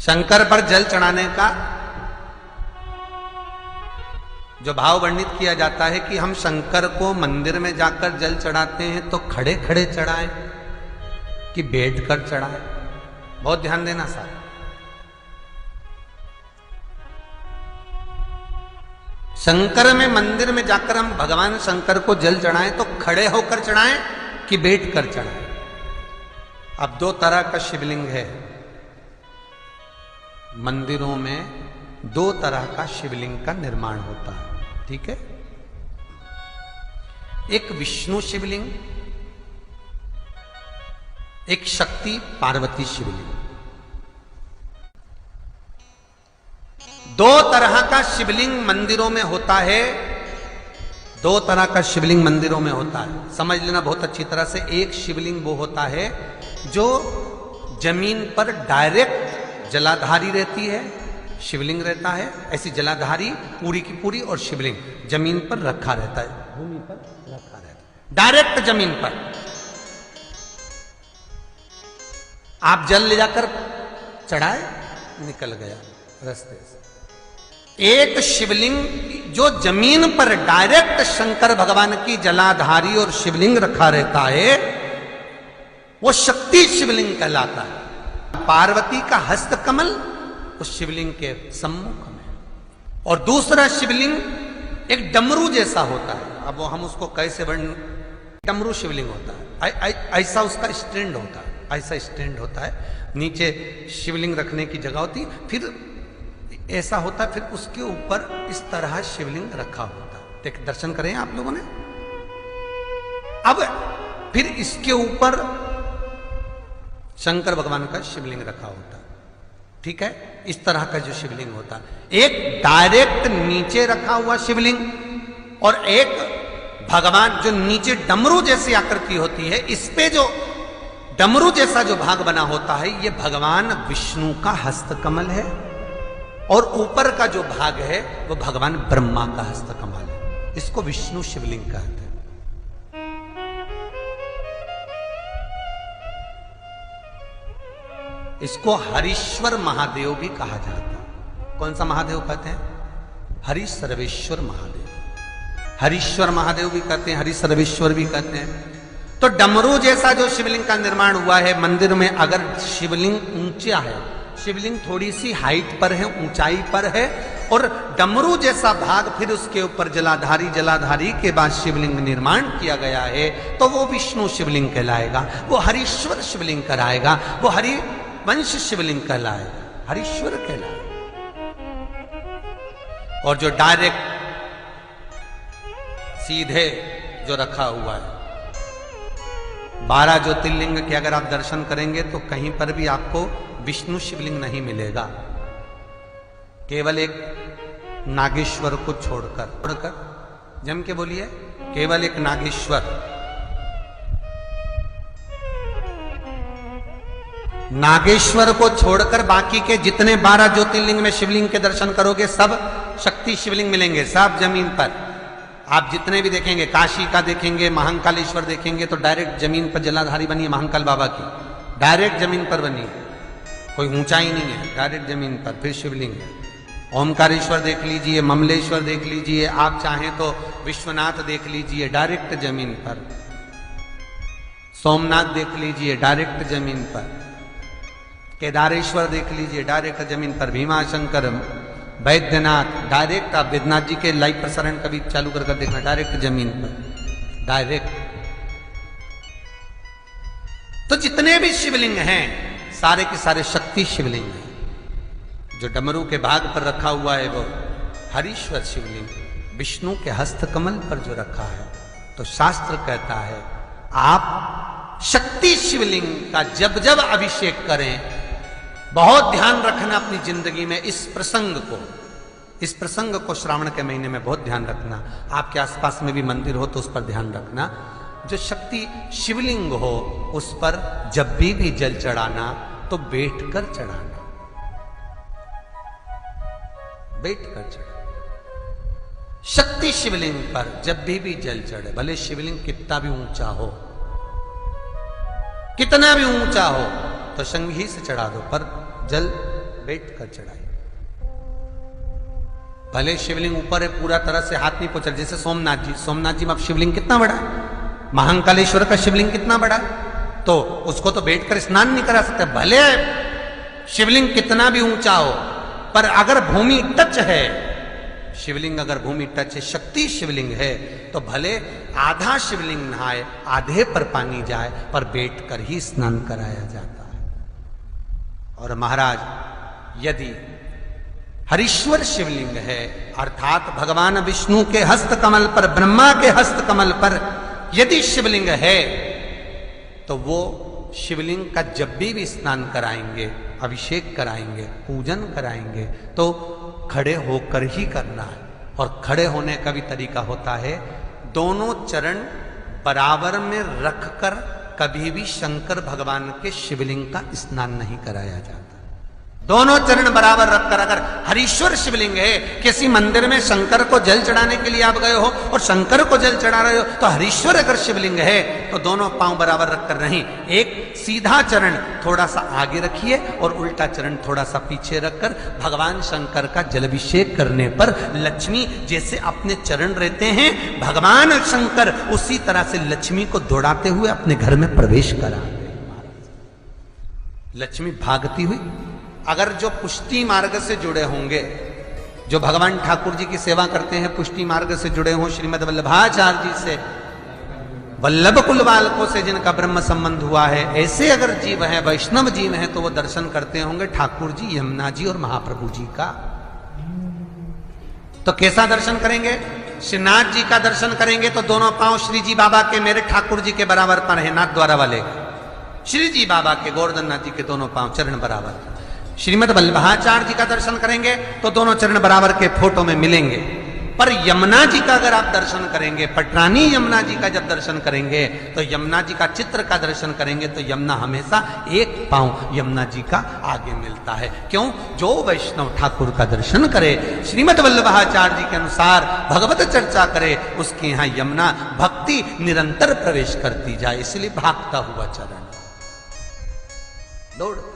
शंकर पर जल चढ़ाने का जो भाव वर्णित किया जाता है कि हम शंकर को मंदिर में जाकर जल चढ़ाते हैं तो खड़े खड़े चढ़ाएं कि बैठकर चढ़ाएं। बहुत ध्यान देना साहब। शंकर में मंदिर में जाकर हम भगवान शंकर को जल चढ़ाएं तो खड़े होकर चढ़ाएं कि बैठकर चढ़ाएं। अब दो तरह का शिवलिंग है मंदिरों में, दो तरह का शिवलिंग का निर्माण होता है, ठीक है। एक विष्णु शिवलिंग, एक शक्ति पार्वती शिवलिंग। दो तरह का शिवलिंग मंदिरों में होता है, दो तरह का शिवलिंग मंदिरों में होता है। समझ लेना बहुत अच्छी तरह से। एक शिवलिंग वो होता है जो जमीन पर डायरेक्ट जलाधारी रहती है, शिवलिंग रहता है, ऐसी जलाधारी पूरी की पूरी, और शिवलिंग जमीन पर रखा रहता है, भूमि पर रखा रहता है, डायरेक्ट जमीन पर। आप जल ले जाकर चढ़ाए, निकल गया रास्ते से। एक शिवलिंग जो जमीन पर डायरेक्ट शंकर भगवान की जलाधारी और शिवलिंग रखा रहता है, वो शक्ति शिवलिंग कहलाता है। पार्वती का हस्त कमल उस शिवलिंग के सम्मुख में, और दूसरा शिवलिंग एक डमरू जैसा होता है। अब वो हम उसको कैसे वर्णन, डमरू शिवलिंग होता है, ऐसा उसका स्टैंड होता है, ऐसा स्टैंड होता है, नीचे शिवलिंग रखने की जगह होती, फिर ऐसा होता है, फिर उसके ऊपर इस तरह शिवलिंग रखा होता है। देख, दर्शन करें आप लोगों ने। अब फिर इसके ऊपर शंकर भगवान का शिवलिंग रखा होता है, ठीक है। इस तरह का जो शिवलिंग होता है, एक डायरेक्ट नीचे रखा हुआ शिवलिंग, और एक भगवान जो नीचे डमरू जैसी आकृति होती है, इस पे जो डमरू जैसा जो भाग बना होता है, ये भगवान विष्णु का हस्तकमल है, और ऊपर का जो भाग है वो भगवान ब्रह्मा का हस्तकमल है। इसको विष्णु शिवलिंग कहते हैं। इसको हरीश्वर महादेव भी कहा जाता है। कौन सा महादेव कहते हैं? हरि सर्वेश्वर महादेव। हरीश्वर महादेव भी कहते हैं, हरि सर्वेश्वर भी कहते हैं। तो डमरू जैसा जो शिवलिंग का निर्माण हुआ है मंदिर में, अगर शिवलिंग ऊंचा है, शिवलिंग थोड़ी सी हाइट पर है, ऊंचाई पर है, और डमरू जैसा भाग फिर उसके ऊपर जलाधारी के बाद शिवलिंग निर्माण किया गया है, तो वो विष्णु शिवलिंग कहलाएगा, वो हरीश्वर शिवलिंग कहलाएगा, वो हरि वंश शिवलिंग कहलाएगा, हरीश्वर कहलाएगा। और जो डायरेक्ट सीधे जो रखा हुआ है, 12 ज्योतिर्लिंग के अगर आप दर्शन करेंगे तो कहीं पर भी आपको विष्णु शिवलिंग नहीं मिलेगा, केवल एक नागेश्वर को छोड़कर। जम के बोलिए, केवल एक नागेश्वर। नागेश्वर को छोड़कर बाकी के जितने 12 ज्योतिर्लिंग में शिवलिंग के दर्शन करोगे, सब शक्ति शिवलिंग मिलेंगे, सब जमीन पर। आप जितने भी देखेंगे, काशी का देखेंगे, महाकालेश्वर देखेंगे, तो डायरेक्ट जमीन पर जलाधारी बनी है महाकाल बाबा की, डायरेक्ट जमीन पर बनी है, कोई ऊंचाई नहीं है, डायरेक्ट जमीन पर, फिर शिवलिंग है। ओमकारेश्वर देख लीजिए, ममलेश्वर देख लीजिए, आप चाहें तो विश्वनाथ देख लीजिए, डायरेक्ट जमीन पर। सोमनाथ देख लीजिए, डायरेक्ट जमीन पर। केदारेश्वर देख लीजिए, डायरेक्ट जमीन पर। भीमाशंकर, वैद्यनाथ, डायरेक्ट। आप वैद्यनाथ जी के लाइव प्रसारण कभी चालू कर देखना, डायरेक्ट जमीन पर, डायरेक्ट। तो जितने भी शिवलिंग हैं सारे के सारे शक्ति शिवलिंग हैं। जो डमरू के भाग पर रखा हुआ है वो हरीश्वर शिवलिंग, विष्णु के हस्तकमल पर जो रखा है, तो शास्त्र कहता है आप शक्ति शिवलिंग का जब जब अभिषेक करें, बहुत ध्यान रखना अपनी जिंदगी में इस प्रसंग को श्रावण के महीने में बहुत ध्यान रखना। आपके आसपास में भी मंदिर हो तो उस पर ध्यान रखना। जो शक्ति शिवलिंग हो उस पर जब भी जल चढ़ाना तो बैठकर चढ़ाना, बैठकर चढ़ाना। शक्ति शिवलिंग पर जब भी जल चढ़े, भले शिवलिंग कितना भी ऊंचा हो, कितना भी ऊंचा हो, तो संघी से चढ़ा दो, पर जल बैठ कर चढ़ाइए। भले शिवलिंग ऊपर है, पूरा तरह से हाथ नहीं पहुंचा, जैसे सोमनाथ जी में अब शिवलिंग कितना बड़ा है, महाकालेश्वर का शिवलिंग कितना बड़ा है, तो उसको तो बैठकर स्नान नहीं करा सकते। भले शिवलिंग कितना भी ऊंचा हो, पर अगर भूमि टच है, शिवलिंग अगर भूमि टच है, शक्ति शिवलिंग है, तो भले आधा शिवलिंग नहाए, आधे पर पानी जाए, पर बैठकर ही स्नान कराया जाता है। और महाराज यदि हरीश्वर शिवलिंग है, अर्थात भगवान विष्णु के हस्त कमल पर, ब्रह्मा के हस्त कमल पर यदि शिवलिंग है, तो वो शिवलिंग का जब भी स्नान कराएंगे, अभिषेक कराएंगे, पूजन कराएंगे, तो खड़े होकर ही करना है। और खड़े होने का भी तरीका होता है, दोनों चरण बराबर में रखकर कभी भी शंकर भगवान के शिवलिंग का स्नान नहीं कराया जाता। दोनों चरण बराबर रखकर, अगर हरीश्वर शिवलिंग है, किसी मंदिर में शंकर को जल चढ़ाने के लिए आप गए हो और शंकर को जल चढ़ा रहे हो, तो हरीश्वर अगर शिवलिंग है तो दोनों पांव बराबर रखकर नहीं, एक सीधा चरण थोड़ा सा आगे रखिए और उल्टा चरण थोड़ा सा पीछे रखकर भगवान शंकर का जलाभिषेक करने पर लक्ष्मी जैसे अपने चरण रहते हैं, भगवान शंकर उसी तरह से लक्ष्मी को दौड़ाते हुए अपने घर में प्रवेश कराते हैं। लक्ष्मी भागती हुई, अगर जो पुष्टि मार्ग से जुड़े होंगे, जो भगवान ठाकुर जी की सेवा करते हैं, पुष्टि मार्ग से जुड़े हों, श्रीमद वल्लभाचार्य जी से, वल्लभ कुल बालकों से जिनका ब्रह्म संबंध हुआ है, ऐसे अगर जीव हैं, वैष्णव जीव हैं, तो वो दर्शन करते होंगे ठाकुर जी, यमुना जी और महाप्रभु जी का। तो कैसा दर्शन करेंगे? श्रीनाथ जी का दर्शन करेंगे तो दोनों पांव श्री जी बाबा के, मेरे ठाकुर जी के बराबर पर है, नाथ द्वारा वाले श्री जी बाबा के, गोवर्धन नाथ जी के दोनों पांव चरण बराबर। श्रीमद वल्लभाचार्य जी का दर्शन करेंगे तो दोनों चरण बराबर के फोटो में मिलेंगे। पर यमुना जी का अगर आप दर्शन करेंगे, पटरानी यमुना जी का जब दर्शन करेंगे, तो यमुना जी का चित्र का दर्शन करेंगे, तो यमुना हमेशा एक पांव यमुना जी का आगे मिलता है। क्यों? जो वैष्णव ठाकुर का दर्शन करे, श्रीमद वल्लभाचार्य जी के अनुसार भगवत चर्चा करे, उसके यहां यमुना भक्ति निरंतर प्रवेश करती जाए, इसलिए भागता हुआ चरण, दौड़ता।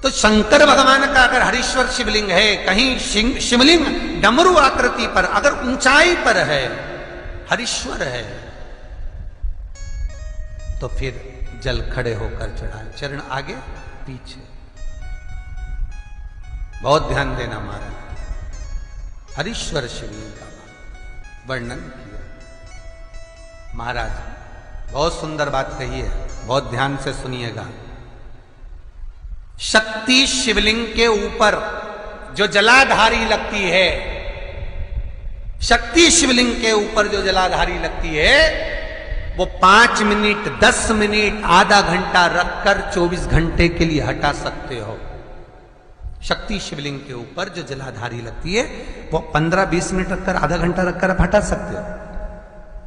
तो शंकर भगवान का अगर हरीश्वर शिवलिंग है, कहीं शिवलिंग डमरू आकृति पर, अगर ऊंचाई पर है, हरीश्वर है, तो फिर जल खड़े होकर चढ़ाए, चरण आगे पीछे। बहुत ध्यान देना महाराज। हरीश्वर शिवलिंग का वर्णन किया महाराज, बहुत सुंदर बात कही है, बहुत ध्यान से सुनिएगा। शक्ति शिवलिंग के ऊपर जो जलाधारी लगती है, शक्ति शिवलिंग के ऊपर जो जलाधारी लगती है, वो 5 मिनट, 10 मिनट, आधा घंटा रखकर 24 घंटे के लिए हटा सकते हो। शक्ति शिवलिंग के ऊपर जो जलाधारी लगती है, वो 15-20 मिनट रखकर, आधा घंटा रखकर आप हटा सकते हो।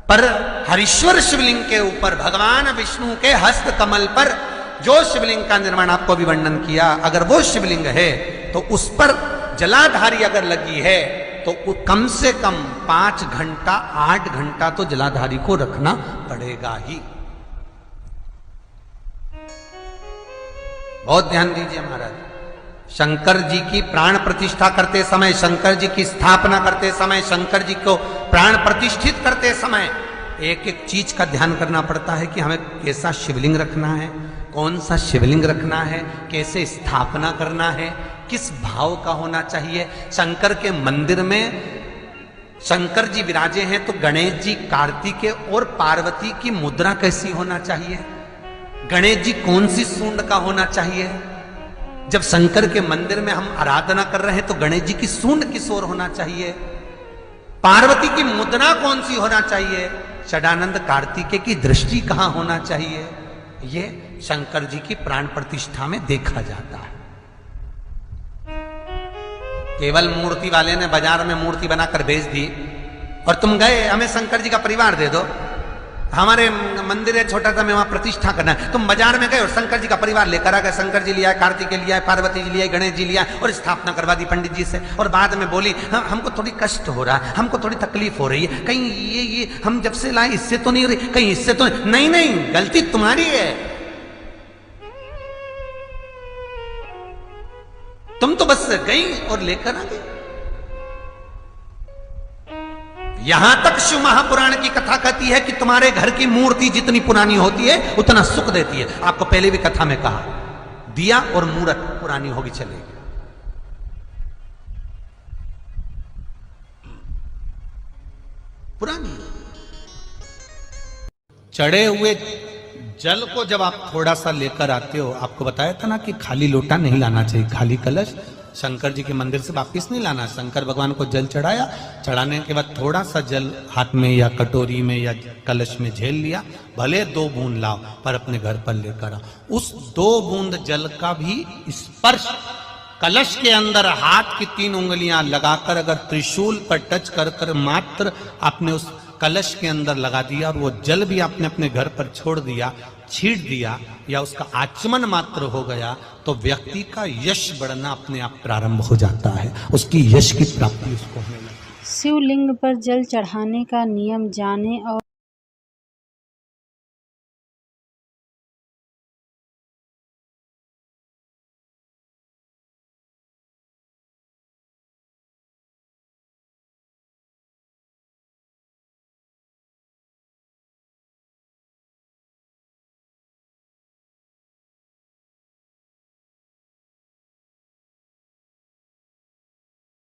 पर हरीश्वर शिवलिंग के ऊपर भगवान विष्णु के हस्त कमल पर जो शिवलिंग का निर्माण आपको भी वर्णन किया, अगर वो शिवलिंग है तो उस पर जलाधारी अगर लगी है, तो कम से कम 5 घंटा, 8 घंटा तो जलाधारी को रखना पड़ेगा ही। बहुत ध्यान दीजिए महाराज। शंकर जी की प्राण प्रतिष्ठा करते समय, शंकर जी की स्थापना करते समय, शंकर जी को प्राण प्रतिष्ठित करते समय एक एक चीज का ध्यान करना पड़ता है कि हमें कैसा शिवलिंग रखना है, कौन सा शिवलिंग रखना है, कैसे स्थापना करना है, किस भाव का होना चाहिए। शंकर के मंदिर में शंकर जी विराजे हैं, तो गणेश जी, कार्तिकेय और पार्वती की मुद्रा कैसी होना चाहिए, गणेश जी कौन सी सूंड का होना चाहिए। जब शंकर के मंदिर में हम आराधना कर रहे हैं तो गणेश जी की सूंड किस ओर होना चाहिए, पार्वती की मुद्रा कौन सी होना चाहिए, षडानंद कार्तिकेय की दृष्टि कहां होना चाहिए, ये शंकर जी की प्राण प्रतिष्ठा में देखा जाता है। केवल मूर्ति वाले ने बाजार में मूर्ति बनाकर बेच दी और तुम गए हमें शंकर जी का परिवार दे दो, हमारे मंदिर है छोटा सा, मैं वहां प्रतिष्ठा करना है। तुम बाजार में गए और शंकर जी का परिवार लेकर आ गए, शंकर जी लिया, कार्तिकेय लिया, पार्वती जी लिया, गणेश जी लिया और स्थापना करवा दी पंडित जी से। और बाद में बोली हमको थोड़ी कष्ट हो रहा है, हमको थोड़ी तकलीफ हो रही है, कहीं ये हम जब से लाए इससे तो नहीं हो रही, कहीं इससे तो नहीं। नहीं, गलती तुम्हारी है। तुम तो बस गई और लेकर आ गई। यहां तक शिव महापुराण की कथा कहती है कि तुम्हारे घर की मूर्ति जितनी पुरानी होती है उतना सुख देती है। आपको पहले भी कथा में कहा, दिया और मूर्त पुरानी होगी चलेगी। पुरानी चढ़े हुए जल को जब आप थोड़ा सा लेकर आते हो, आपको बताया था ना कि खाली लोटा नहीं लाना चाहिए, खाली कलश शंकर जी के मंदिर से वापिस नहीं लाना। शंकर भगवान को जल चढ़ाया, चढ़ाने के बाद थोड़ा सा जल हाथ में या कटोरी में या कलश में झेल लिया, भले 2 बूंद लाओ पर अपने घर पर लेकर आओ। उस 2 बूंद जल का भी स्पर्श कलश के अंदर हाथ की 3 उंगलियां लगाकर अगर त्रिशूल पर टच कर कर मात्र आपने उस कलश के अंदर लगा दिया और वो जल भी आपने अपने घर पर छोड़ दिया, छीट दिया या उसका आचमन मात्र हो गया, तो व्यक्ति का यश बढ़ना अपने आप प्रारंभ हो जाता है, उसकी यश की प्राप्ति उसको होने लगती है। शिवलिंग पर जल चढ़ाने का नियम जाने और